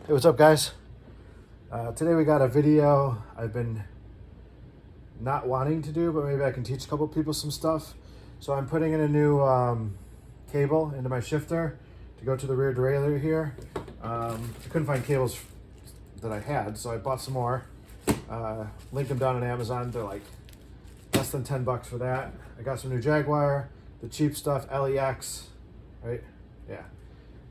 Hey, what's up, guys? Today we got a video I've been not wanting to do, but maybe I can teach a couple people some stuff. So I'm putting in a new cable into my shifter to go to the rear derailleur here. I couldn't find cables that I had, so I bought some more. Linked them down on Amazon. They're like less than 10 bucks for that. I got some new Jaguar, the cheap stuff, LEX, right? Yeah.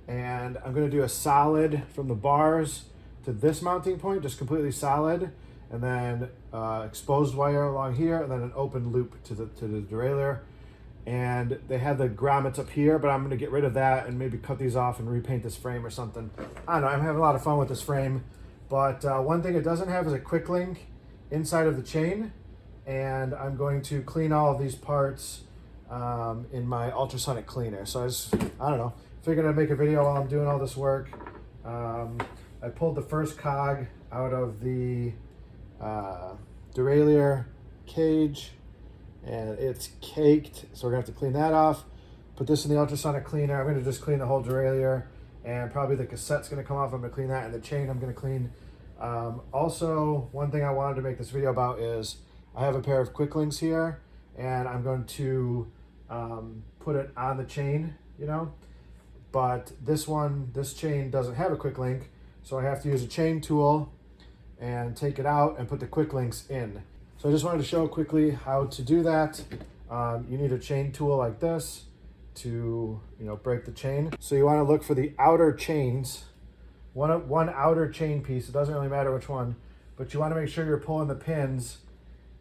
And I'm gonna do a solid from the bars to this mounting point, just completely solid, and then exposed wire along here, and then an open loop to the derailleur. And they had the grommets up here, but I'm gonna get rid of that and maybe cut these off and repaint this frame or something. I don't know, I'm having a lot of fun with this frame, but one thing it doesn't have is a quick link inside of the chain, and I'm going to clean all of these parts in my ultrasonic cleaner. So I don't know, figured I'd make a video while I'm doing all this work. I pulled the first cog out of the derailleur cage, and it's caked, so we're gonna have to clean that off. Put this in the ultrasonic cleaner. I'm gonna just clean the whole derailleur, and probably the cassette's gonna come off. I'm gonna clean that, and the chain I'm gonna clean. Also, one thing I wanted to make this video about is I have a pair of quick links here, and I'm going to put it on the chain, you know, but this chain doesn't have a quick link, so I have to use a chain tool and take it out and put the quick links in. So I just wanted to show quickly how to do that. You need a chain tool like this to, break the chain. So you want to look for the outer chains, one outer chain piece. It doesn't really matter which one, but you want to make sure you're pulling the pins.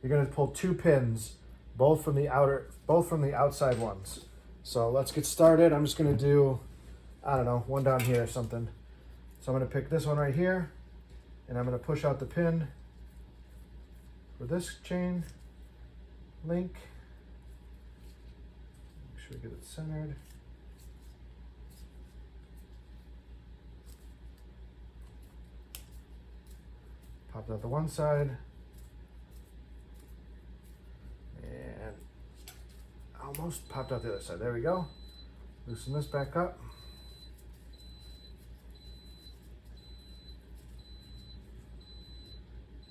You're going to pull two pins, both from the outside ones. So let's get started. I'm just going to do, I don't know, one down here or something. So I'm going to pick this one right here, and I'm going to push out the pin for this chain link. Make sure we get it centered. Popped out the one side. And almost popped out the other side. There we go. Loosen this back up.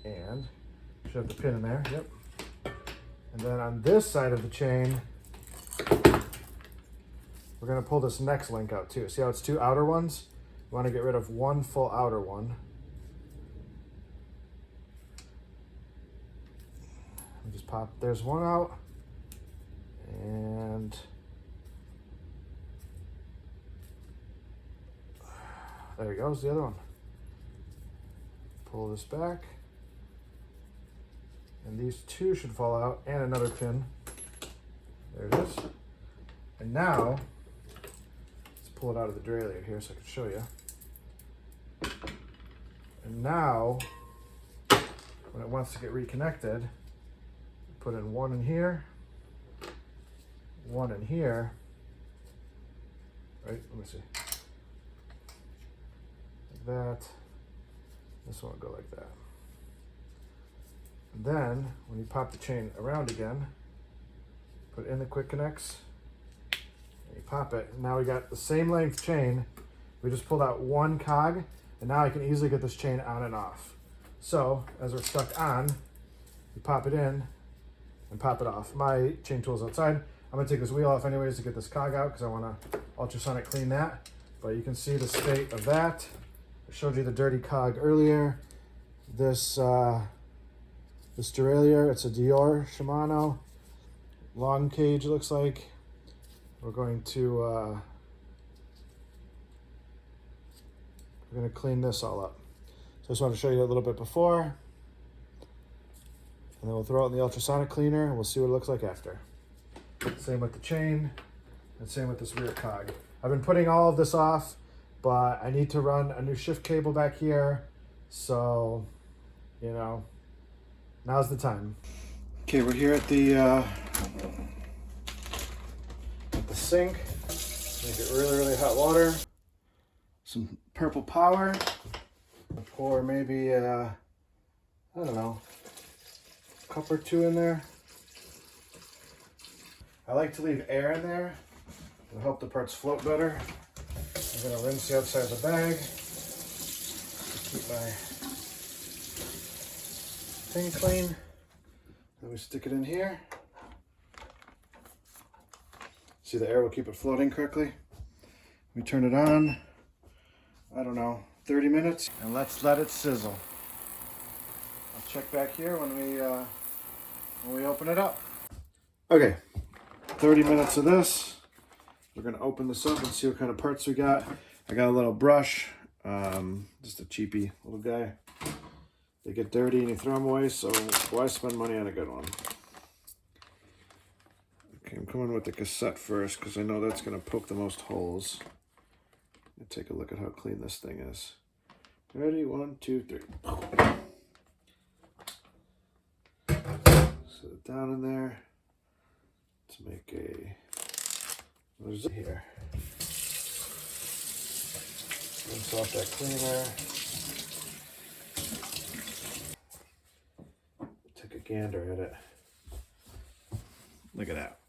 And should have the pin in there, yep. And then on this side of the chain, we're gonna pull this next link out too. See how it's two outer ones? We wanna get rid of one full outer one. We just pop, there's one out. And there we go, is the other one. Pull this back. And these two should fall out, and another pin. There it is. And now, let's pull it out of the derailleur here so I can show you. And now, when it wants to get reconnected, put in one in here, one in here. Right, let me see. Like that. This one will go like that. And then, when you pop the chain around again, put in the quick connects, and you pop it. And now we got the same length chain. We just pulled out one cog, and now I can easily get this chain on and off. So, as we're stuck on, you pop it in and pop it off. My chain tool's outside. I'm gonna take this wheel off anyways to get this cog out because I wanna ultrasonic clean that. But you can see the state of that. I showed you the dirty cog earlier. This derailleur, it's a Dior Shimano long cage, it looks like. We're going to clean this all up. So I just want to show you a little bit before, and then we'll throw it in the ultrasonic cleaner and we'll see what it looks like after. Same with the chain, and same with this rear cog. I've been putting all of this off, but I need to run a new shift cable back here, so, now's the time. Okay, we're here at the sink. Make it really, really hot water. Some purple power. Pour maybe, I don't know, a cup or two in there. I like to leave air in there. It'll help the parts float better. I'm gonna rinse the outside of the bag. Keep my thing clean. Then we stick it in here. See, the air will keep it floating correctly. We turn it on, I don't know, 30 minutes, and let's let it sizzle. I'll check back here when we open it up. Okay, 30 minutes of this. We're gonna open this up and see what kind of parts we got. I got a little brush, just a cheapy little guy. They get dirty and you throw them away, so why spend money on a good one? Okay, I'm coming with the cassette first because I know that's gonna poke the most holes. Take a look at how clean this thing is. Ready? 1, 2, 3. Set it down in there. Let's make a, what is it here? Rinse off that cleaner. Take a gander at it. Look at that.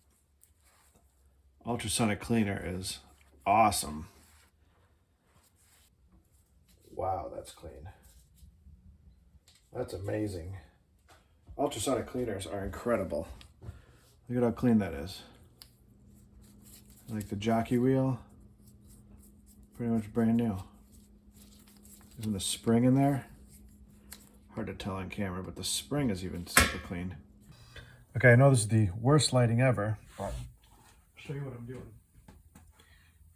Ultrasonic cleaner is awesome. Wow, that's clean. That's amazing. Ultrasonic cleaners are incredible. Look at how clean that is. Like the jockey wheel, pretty much brand new. Isn't the spring in there? Hard to tell on camera, but the spring is even super clean. Okay, I know this is the worst lighting ever, but I'll show you what I'm doing.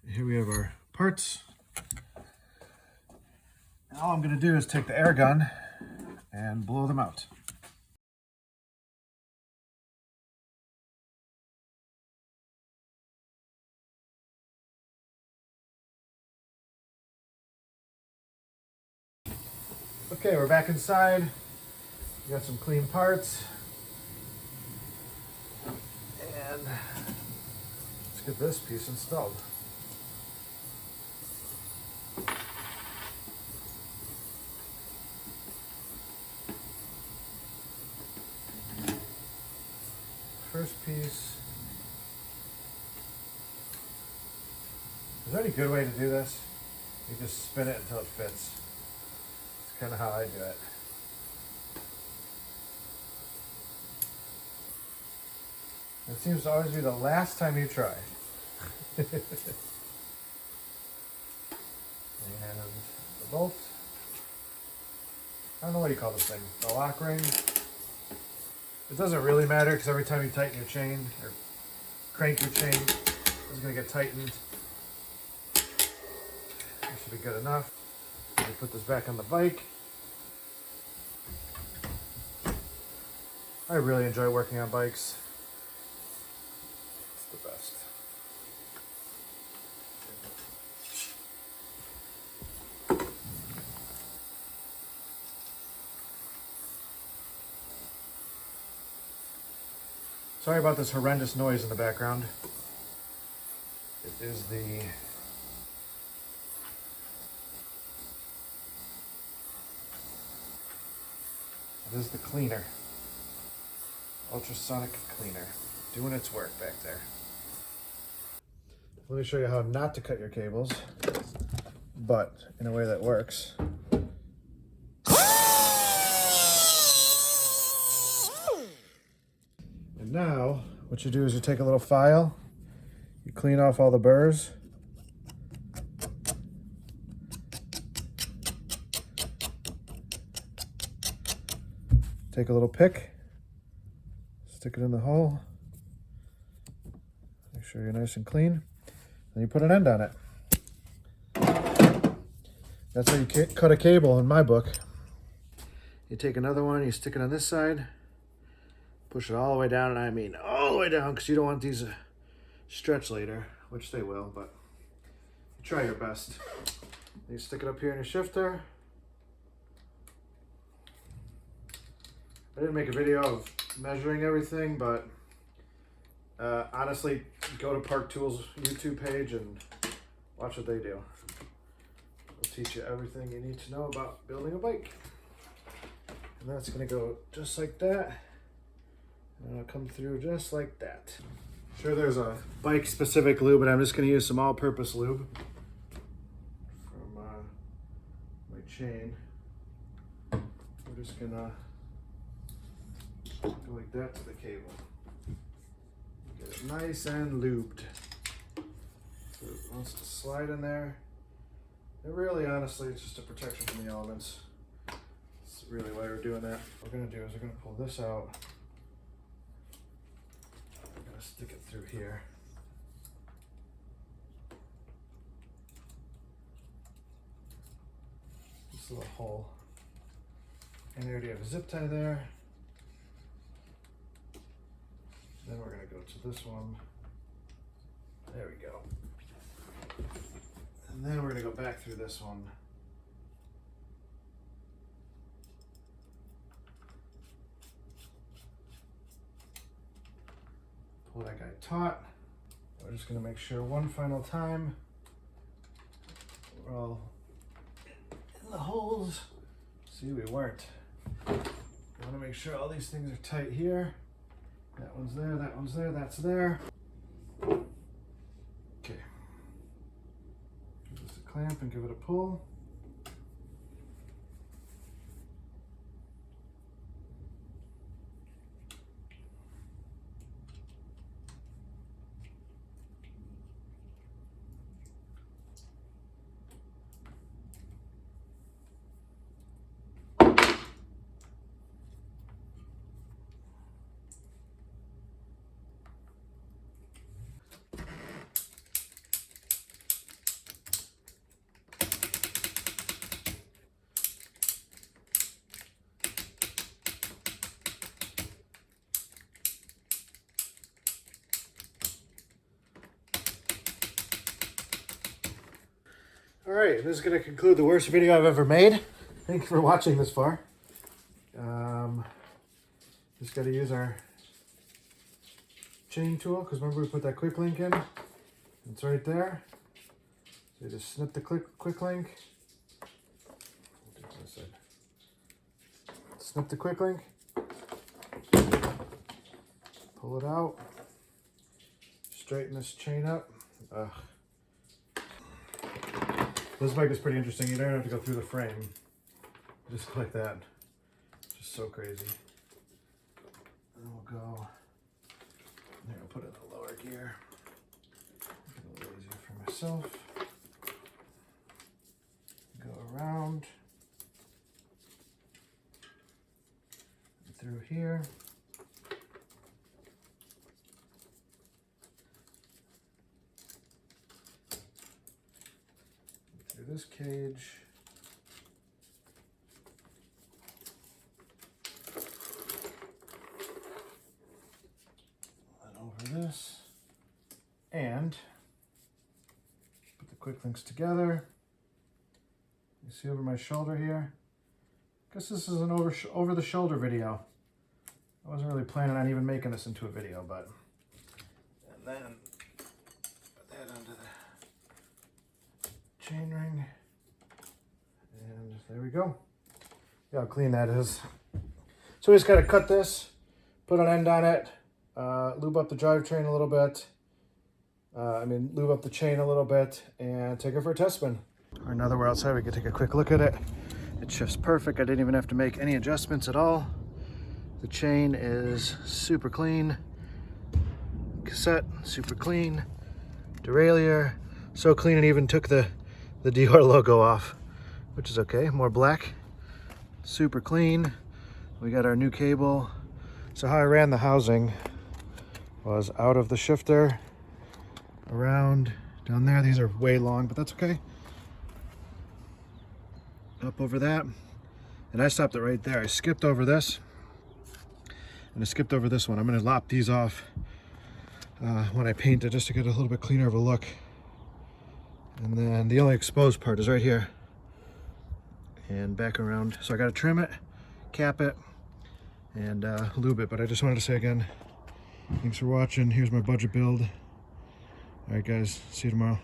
Here we have our parts. And all I'm going to do is take the air gun and blow them out. Okay, we're back inside. We got some clean parts. And let's get this piece installed. First piece. Is there any good way to do this? You just spin it until it fits. It's kind of how I do it. It seems to always be the last time you try. And the bolt. I don't know what you call this thing. The lock ring. It doesn't really matter because every time you tighten your chain or crank your chain, it's going to get tightened. That should be good enough. Let me put this back on the bike. I really enjoy working on bikes. It's the best. Sorry about this horrendous noise in the background. It is the cleaner. Ultrasonic cleaner. Doing its work back there. Let me show you how not to cut your cables, but in a way that works. And now, what you do is you take a little file, you clean off all the burrs. Take a little pick, stick it in the hole, make sure you're nice and clean, then you put an end on it. That's how you cut a cable in my book. You take another one, you stick it on this side, push it all the way down, and I mean all the way down, because you don't want these to stretch later, which they will, but you try your best. Then you stick it up here in your shifter. I didn't make a video of measuring everything, but honestly, go to Park Tools YouTube page and watch what they do. They'll teach you everything you need to know about building a bike. And that's going to go just like that. And it'll come through just like that. Sure, there's a bike specific lube, but I'm just going to use some all-purpose lube from my chain. we're just gonna go like that to the cable. Get it nice and lubed. So it wants to slide in there. And really, honestly, it's just a protection from the elements. That's really why we're doing that. What we're gonna do is we're gonna pull this out. I'm gonna stick it through here. This little hole. And we already have a zip tie there. Then we're gonna go to this one. There we go. And then we're gonna go back through this one. Pull that guy taut. We're just gonna make sure one final time we're all in the holes. See, we weren't. We wanna make sure all these things are tight here. That one's there, that one's there, that's there. Okay. Give this a clamp and give it a pull. All right, this is going to conclude the worst video I've ever made. Thank you for watching this far. Just got to use our chain tool, because remember we put that quick link in? It's right there. So you just snip the quick link. Snip the quick link. Pull it out. Straighten this chain up. This bike is pretty interesting. You don't have to go through the frame. Just like that. Just so crazy. And we'll go. There, I'll put it in the lower gear. Make it a little easier for myself. Go around. Through here. Through this cage. And over this. And put the quick links together. You see over my shoulder here? I guess this is an over the shoulder video. I wasn't really planning on even making this into a video, but and then put that onto the chain ring, and there we go. Yeah, how clean that is. So we just got to cut this, put an end on it, lube up the drivetrain a little bit. Lube up the chain a little bit, and take it for a test spin. Or now that we're outside, we can take a quick look at it. It shifts perfect. I didn't even have to make any adjustments at all. The chain is super clean. Cassette, super clean. Derailleur, so clean it even took the Dior logo off, which is okay. More black, super clean. We got our new cable. So how I ran the housing was out of the shifter, around down there. These are way long, but that's okay. Up over that, and I stopped it right there. I skipped over this, and I skipped over this one. I'm gonna lop these off when I paint it, just to get a little bit cleaner of a look. And then the only exposed part is right here and back around. So I gotta trim it, cap it, and lube it. But I just wanted to say again, thanks for watching. Here's my budget build. All right, guys, see you tomorrow.